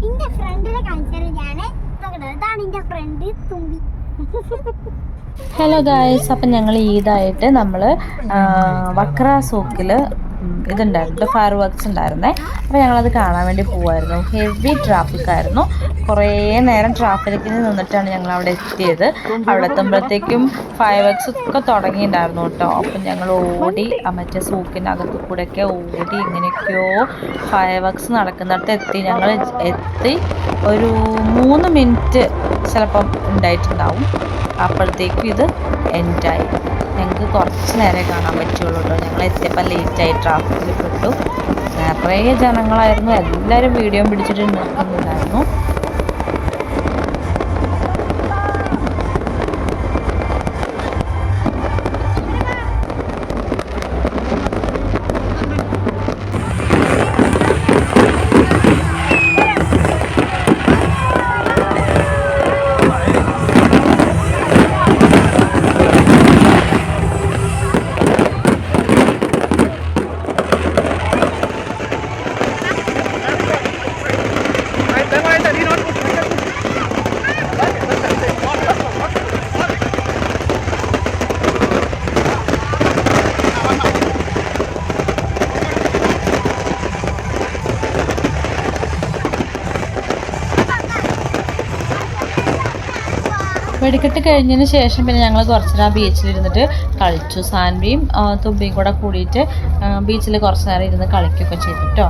എന്റെ ഫ്രണ്ടിനെ കാണിച്ചത് ഞാന് ഇതാണ് എന്റെ ഫ്രണ്ട് തുമ്പി. ഹലോ ഗായ്സ്, അപ്പം ഞങ്ങൾ ഈദായിട്ട് നമ്മൾ വക്ര സൂക്കിൽ ഇതുണ്ടായിരുന്നു, ഫയർ വർക്ക്സ് ഉണ്ടായിരുന്നേ. അപ്പോൾ ഞങ്ങളത് കാണാൻ വേണ്ടി പോവായിരുന്നു. ഹെവി ട്രാഫിക്കായിരുന്നു. കുറേ നേരം ട്രാഫിക്കിൽ നിന്നിട്ടാണ് ഞങ്ങൾ അവിടെ എത്തിയത്. അവിടെ എത്തുമ്പോഴത്തേക്കും ഫയർ വർക്ക്സ് ഒക്കെ തുടങ്ങിയിട്ടുണ്ടായിരുന്നു കേട്ടോ. അപ്പം ഞങ്ങൾ ഓടി മറ്റേ സൂക്കിനകത്ത് കൂടെയൊക്കെ ഓടി ഇങ്ങനെയൊക്കെയോ ഫയർ വർക്ക്സ് നടക്കുന്നിടത്ത് എത്തി. ഞങ്ങൾ എത്തി ഒരു 3 മിനിറ്റ് ചിലപ്പം ഉണ്ടായിട്ടുണ്ടാവും. അപ്പോഴത്തേക്കും ഇത് എൻഡായി. ഞങ്ങൾക്ക് കുറച്ച് നേരം കാണാൻ പറ്റുള്ളൂ കേട്ടോ. ഞങ്ങൾ എത്തിയപ്പോൾ ലേറ്റായി, ട്രാഫിക്കിൽ പെട്ടു. നിറയെ ജനങ്ങളായിരുന്നു. എല്ലാവരും വീഡിയോ പിടിച്ചിട്ട് നിൽക്കുന്നുണ്ടായിരുന്നു. വെടിക്കെട്ട് കഴിഞ്ഞതിന് ശേഷം പിന്നെ ഞങ്ങൾ കുറച്ച് നേരം ബീച്ചിലിരുന്നിട്ട് കളിച്ചു. സാൻവിയും തുമ്പിയും കൂടെ കൂടിയിട്ട് ബീച്ചിൽ കുറച്ച് നേരം ഇരുന്ന് കളിക്കുകയൊക്കെ ചെയ്തു കേട്ടോ.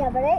അവിടെ